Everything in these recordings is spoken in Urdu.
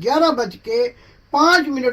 11:05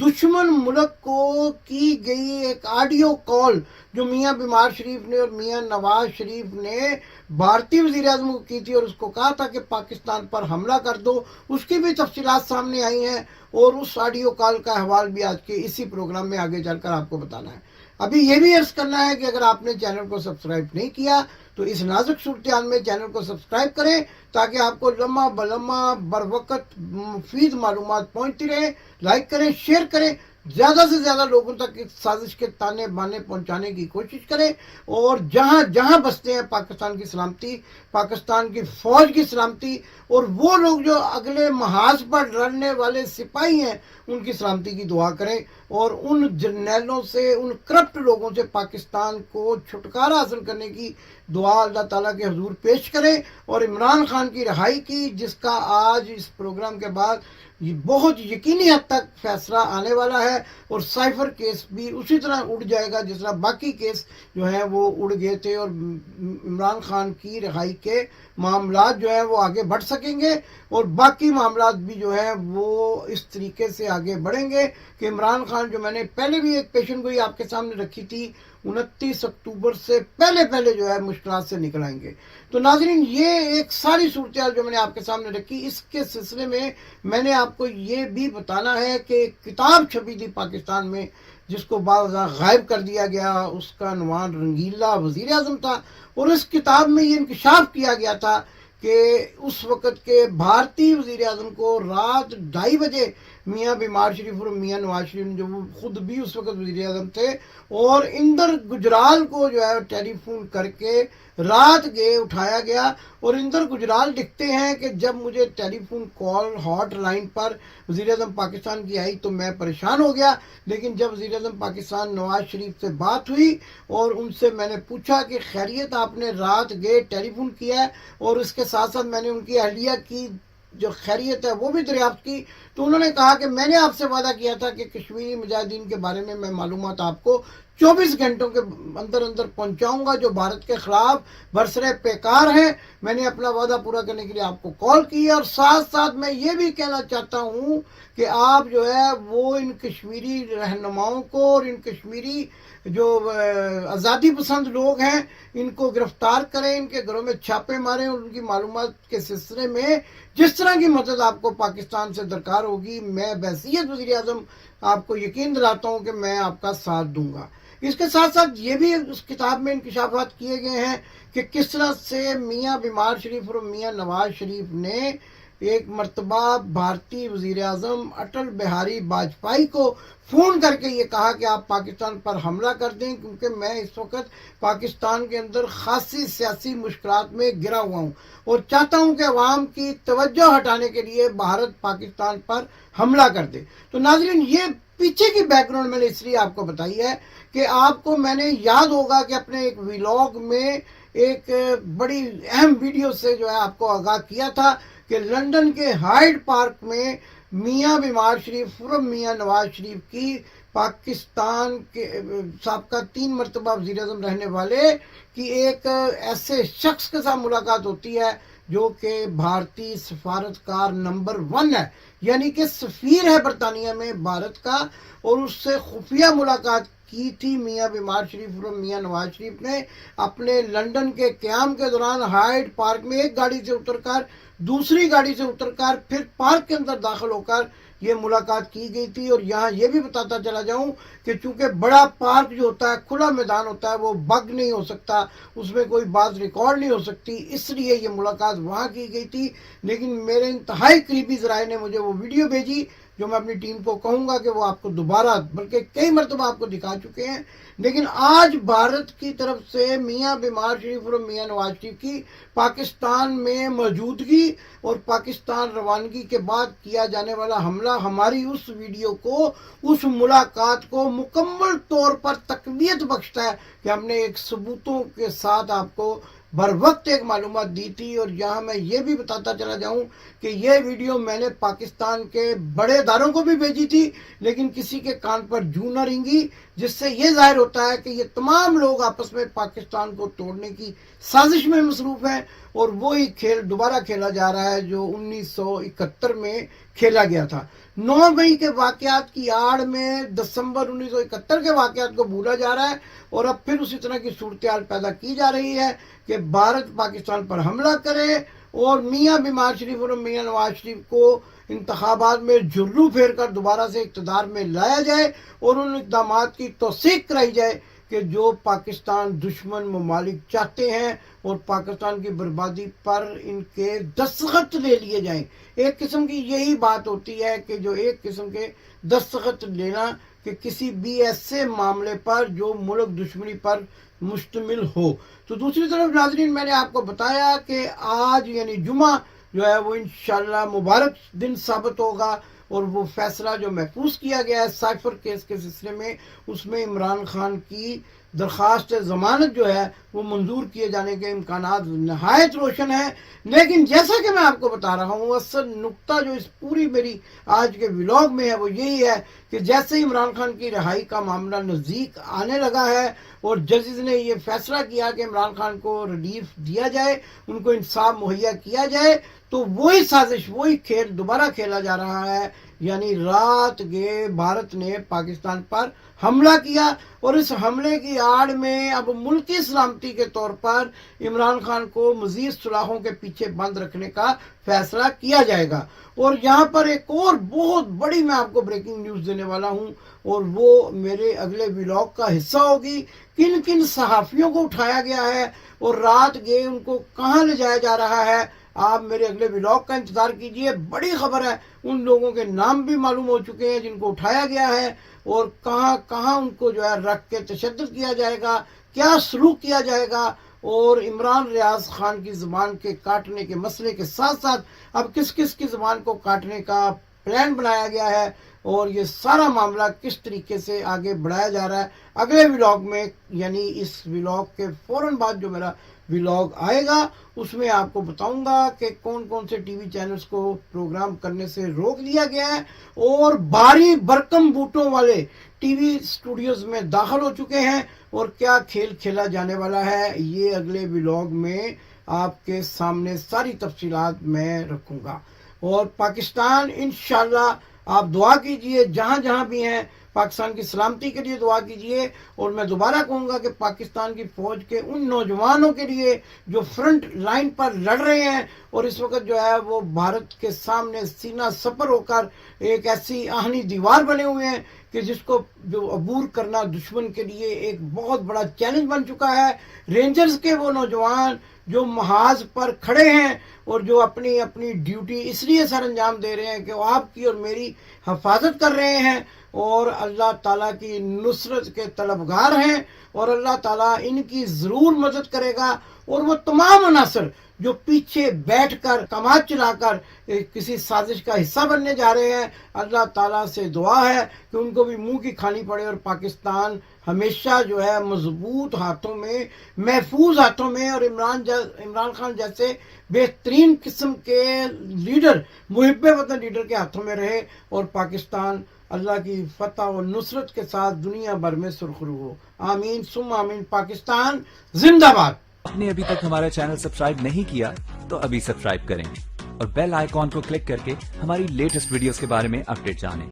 دشمن ملک کو کی گئی ایک آڈیو کال جو میاں بیمار شریف نے اور میاں نواز شریف نے بھارتی وزیر اعظم کو کی تھی اور اس کو کہا تھا کہ پاکستان پر حملہ کر دو، اس کی بھی تفصیلات سامنے آئی ہیں اور اس آڈیو کال کا احوال بھی آج کے اسی پروگرام میں آگے چل کر آپ کو بتانا ہے۔ ابھی یہ بھی عرض کرنا ہے کہ اگر آپ نے چینل کو سبسکرائب نہیں کیا تو اس نازک صورتحال میں چینل کو سبسکرائب کریں تاکہ آپ کو لمحہ بلمحہ بر وقت مفید معلومات پہنچتی رہے۔ لائک کریں، شیئر کریں، زیادہ سے زیادہ لوگوں تک اس سازش کے تانے بانے پہنچانے کی کوشش کریں، اور جہاں جہاں بستے ہیں پاکستان کی سلامتی، پاکستان کی فوج کی سلامتی، اور وہ لوگ جو اگلے محاذ پر لڑنے والے سپاہی ہیں ان کی سلامتی کی دعا کریں، اور ان جرنیلوں سے، ان کرپٹ لوگوں سے پاکستان کو چھٹکارا حاصل کرنے کی دعا اللہ تعالیٰ کے حضور پیش کریں، اور عمران خان کی رہائی کی، جس کا آج اس پروگرام کے بعد یہ بہت یقینی حد تک فیصلہ آنے والا ہے، اور سائفر کیس بھی اسی طرح اڑ جائے گا جس طرح باقی کیس جو ہیں وہ اڑ گئے تھے، اور عمران خان کی رہائی کے معاملات جو ہیں وہ آگے بڑھ سکیں گے، اور باقی معاملات بھی جو ہیں وہ اس طریقے سے آگے بڑھیں گے کہ عمران خان، جو میں نے پہلے بھی ایک پیشن گوئی آپ کے سامنے رکھی تھی، 29 اکتوبر سے پہلے جو ہے مشکلات سے نکل آئیں گے۔ تو ناظرین، یہ ایک ساری صورتحال جو میں نے آپ کے سامنے رکھی، اس کے سلسلے میں میں نے آپ کو یہ بھی بتانا ہے کہ ایک کتاب چھپی تھی پاکستان میں جس کو بعض غائب کر دیا گیا، اس کا عنوان رنگیلا وزیر اعظم تھا، اور اس کتاب میں یہ انکشاف کیا گیا تھا کہ اس وقت کے بھارتی وزیر اعظم کو رات 2:30 بجے میاں بیمار شریف اور میاں نواز شریف، جو وہ خود بھی اس وقت وزیر اعظم تھے، اور اندر گجرال کو جو ہے ٹیلی فون کر کے رات گئے اٹھایا گیا، اور اندر گجرال لکھتے ہیں کہ جب مجھے ٹیلی فون کال ہاٹ لائن پر وزیر اعظم پاکستان کی آئی تو میں پریشان ہو گیا، لیکن جب وزیر اعظم پاکستان نواز شریف سے بات ہوئی اور ان سے میں نے پوچھا کہ خیریت، آپ نے رات گئے ٹیلی فون کیا ہے، اور اس کے ساتھ ساتھ میں نے ان کی اہلیہ کی جو خیریت ہے وہ بھی دریافت کی، تو انہوں نے کہا کہ میں نے آپ سے وعدہ کیا تھا کہ کشمیری مجاہدین کے بارے میں معلومات آپ کو 24 گھنٹوں کے اندر پہنچاؤں گا جو بھارت کے خلاف برسرِ پیکار ہیں۔ میں نے اپنا وعدہ پورا کرنے کے لیے آپ کو کال کی ہے، اور ساتھ ساتھ میں یہ بھی کہنا چاہتا ہوں کہ آپ جو ہے وہ ان کشمیری رہنماؤں کو اور ان کشمیری جو آزادی پسند لوگ ہیں ان کو گرفتار کریں، ان کے گھروں میں چھاپے ماریں، اور ان کی معلومات کے سلسلے میں جس طرح کی مدد آپ کو پاکستان سے درکار ہوگی، میں بحیثیت وزیر اعظم آپ کو یقین دلاتا ہوں کہ میں آپ کا ساتھ دوں گا۔ اس کے ساتھ ساتھ یہ بھی اس کتاب میں انکشافات کیے گئے ہیں کہ کس طرح سے میاں بیمار شریف اور میاں نواز شریف نے ایک مرتبہ بھارتی وزیر اعظم اٹل بہاری واجپئی کو فون کر کے یہ کہا کہ آپ پاکستان پر حملہ کر دیں، کیونکہ میں اس وقت پاکستان کے اندر خاصی سیاسی مشکلات میں گرا ہوا ہوں اور چاہتا ہوں کہ عوام کی توجہ ہٹانے کے لیے بھارت پاکستان پر حملہ کر دے۔ تو ناظرین، یہ پیچھے کی بیک گراؤنڈ میں نے اس لیے آپ کو بتائی ہے کہ آپ کو میں نے یاد ہوگا کہ اپنے ایک ویلاگ میں ایک بڑی اہم ویڈیو سے جو ہے آپ کو آگاہ کیا تھا کہ لندن کے ہائیڈ پارک میں میاں بیمار شریف اور میاں نواز شریف کی پاکستان کے سابقہ 3 مرتبہ وزیر اعظم رہنے والے کی ایک ایسے شخص کے ساتھ ملاقات ہوتی ہے جو کہ بھارتی سفارتکار نمبر 1 ہے، یعنی کہ سفیر ہے برطانیہ میں بھارت کا، اور اس سے خفیہ ملاقات کی تھی میاں بیمار شریف اور میاں نواز شریف نے اپنے لندن کے قیام کے دوران ہائیڈ پارک میں ایک گاڑی سے اتر کر دوسری گاڑی سے اتر کر پھر پارک کے اندر داخل ہو کر یہ ملاقات کی گئی تھی۔ اور یہاں یہ بھی بتاتا چلا جاؤں کہ چونکہ بڑا پارک جو ہوتا ہے، کھلا میدان ہوتا ہے، وہ بگ نہیں ہو سکتا، اس میں کوئی بات ریکارڈ نہیں ہو سکتی، اس لیے یہ ملاقات وہاں کی گئی تھی۔ لیکن میرے انتہائی قریبی ذرائع نے مجھے وہ ویڈیو بھیجی جو میں اپنی ٹیم کو کہوں گا کہ وہ آپ کو دوبارہ بلکہ کئی مرتبہ آپ کو دکھا چکے ہیں۔ لیکن آج بھارت کی طرف سے میاں بیمار شریف اور میاں نواز شریف کی پاکستان میں موجودگی اور پاکستان روانگی کے بعد کیا جانے والا حملہ ہماری اس ویڈیو کو، اس ملاقات کو مکمل طور پر تقویت بخشتا ہے کہ ہم نے ایک ثبوتوں کے ساتھ آپ کو بر وقت ایک معلومات دی تھی۔ اور یہاں میں یہ بھی بتاتا چلا جاؤں کہ یہ ویڈیو میں نے پاکستان کے بڑے اداروں کو بھی بھیجی تھی، لیکن کسی کے کان پر جوں نہ رینگی، جس سے یہ ظاہر ہوتا ہے کہ یہ تمام لوگ آپس میں پاکستان کو توڑنے کی سازش میں مصروف ہیں، اور وہی کھیل دوبارہ کھیلا جا رہا ہے جو 1971 میں کھیلا گیا تھا۔ 9 مئی کے واقعات کی آڑ میں دسمبر 1971 کے واقعات کو بھولا جا رہا ہے، اور اب پھر اسی طرح کی صورتحال پیدا کی جا رہی ہے کہ بھارت پاکستان پر حملہ کرے اور میاں بیمار شریف اور میاں نواز شریف کو انتخابات میں جرو پھیر کر دوبارہ سے اقتدار میں لایا جائے اور ان اقدامات کی توثیق کرائی جائے کہ جو پاکستان دشمن ممالک چاہتے ہیں، اور پاکستان کی بربادی پر ان کے دستخط لے لیے جائیں۔ ایک قسم کی یہی بات ہوتی ہے کہ جو ایک قسم کے دستخط لینا کہ کسی بھی ایسے معاملے پر جو ملک دشمنی پر مشتمل ہو۔ تو دوسری طرف ناظرین، میں نے آپ کو بتایا کہ آج یعنی جمعہ جو ہے وہ انشاءاللہ مبارک دن ثابت ہوگا، اور وہ فیصلہ جو محفوظ کیا گیا ہے سائفر کیس کے سلسلے میں، اس میں عمران خان کی درخواست ضمانت جو ہے وہ منظور کیے جانے کے امکانات نہایت روشن ہیں۔ لیکن جیسا کہ میں آپ کو بتا رہا ہوں، اصل نقطہ جو اس پوری میری آج کے ولاگ میں ہے وہ یہی ہے کہ جیسے ہی عمران خان کی رہائی کا معاملہ نزدیک آنے لگا ہے اور ججز نے یہ فیصلہ کیا کہ عمران خان کو ریلیف دیا جائے، ان کو انصاف مہیا کیا جائے، تو وہی سازش، وہی کھیل دوبارہ کھیلا جا رہا ہے۔ یعنی رات کے بھارت نے پاکستان پر حملہ کیا، اور اس حملے کی آڑ میں اب ملکی سلامتی کے طور پر عمران خان کو مزید سلاخوں کے پیچھے بند رکھنے کا فیصلہ کیا جائے گا۔ اور یہاں پر ایک اور بہت بڑی میں آپ کو بریکنگ نیوز دینے والا ہوں، اور وہ میرے اگلے ولاگ کا حصہ ہوگی۔ کن کن صحافیوں کو اٹھایا گیا ہے اور رات گئے ان کو کہاں لے جایا جا رہا ہے، آپ میرے اگلے ولاگ کا انتظار کیجئے۔ بڑی خبر ہے، ان لوگوں کے نام بھی معلوم ہو چکے ہیں جن کو اٹھایا گیا ہے، اور کہاں کہاں ان کو جو ہے رکھ کے تشدد کیا جائے گا، کیا سلوک کیا جائے گا، اور عمران ریاض خان کی زبان کے کاٹنے کے مسئلے کے ساتھ ساتھ اب کس کس کی زبان کو کاٹنے کا پلان بنایا گیا ہے، اور یہ سارا معاملہ کس طریقے سے آگے بڑھایا جا رہا ہے اگلے ولاگ میں، یعنی اس ولاگ کے فوراً بعد جو میرا ولاگ آئے گا اس میں آپ کو بتاؤں گا کہ کون کون سے ٹی وی چینلز کو پروگرام کرنے سے روک دیا گیا ہے، اور بھاری برکم بوٹوں والے ٹی وی اسٹوڈیوز میں داخل ہو چکے ہیں، اور کیا کھیل کھیلا جانے والا ہے یہ اگلے ولاگ میں آپ کے سامنے ساری تفصیلات میں رکھوں گا۔ اور پاکستان انشاءاللہ آپ دعا کیجئے، جہاں جہاں بھی ہیں پاکستان کی سلامتی کے لیے دعا کیجئے، اور میں دوبارہ کہوں گا کہ پاکستان کی فوج کے ان نوجوانوں کے لیے جو فرنٹ لائن پر لڑ رہے ہیں اور اس وقت جو ہے وہ بھارت کے سامنے سینہ سپر ہو کر ایک ایسی آہنی دیوار بنے ہوئے ہیں کہ جس کو جو عبور کرنا دشمن کے لیے ایک بہت بڑا چیلنج بن چکا ہے۔ رینجرز کے وہ نوجوان جو محاذ پر کھڑے ہیں اور جو اپنی اپنی ڈیوٹی اس لیے سر انجام دے رہے ہیں کہ وہ آپ کی اور میری حفاظت کر رہے ہیں، اور اللہ تعالیٰ کی نصرت کے طلبگار ہیں، اور اللہ تعالیٰ ان کی ضرور مدد کرے گا۔ اور وہ تمام عناصر جو پیچھے بیٹھ کر کمانچ چلا کر کسی سازش کا حصہ بننے جا رہے ہیں، اللہ تعالیٰ سے دعا ہے کہ ان کو بھی منہ کی کھانی پڑے، اور پاکستان ہمیشہ جو ہے مضبوط ہاتھوں میں، محفوظ ہاتھوں میں، اور عمران خان جیسے بہترین قسم کے لیڈر، محب وطن لیڈر کے ہاتھوں میں رہے، اور پاکستان اللہ کی فتح و نصرت کے ساتھ دنیا بھر میں سرخرو ہو۔ آمین ثم آمین۔ پاکستان زندہ باد۔ آپ نے ابھی تک ہمارا چینل سبسکرائب نہیں کیا تو ابھی سبسکرائب کریں اور بیل آئیکن کو کلک کر کے ہماری لیٹسٹ ویڈیوز کے بارے میں اپڈیٹ جانیں۔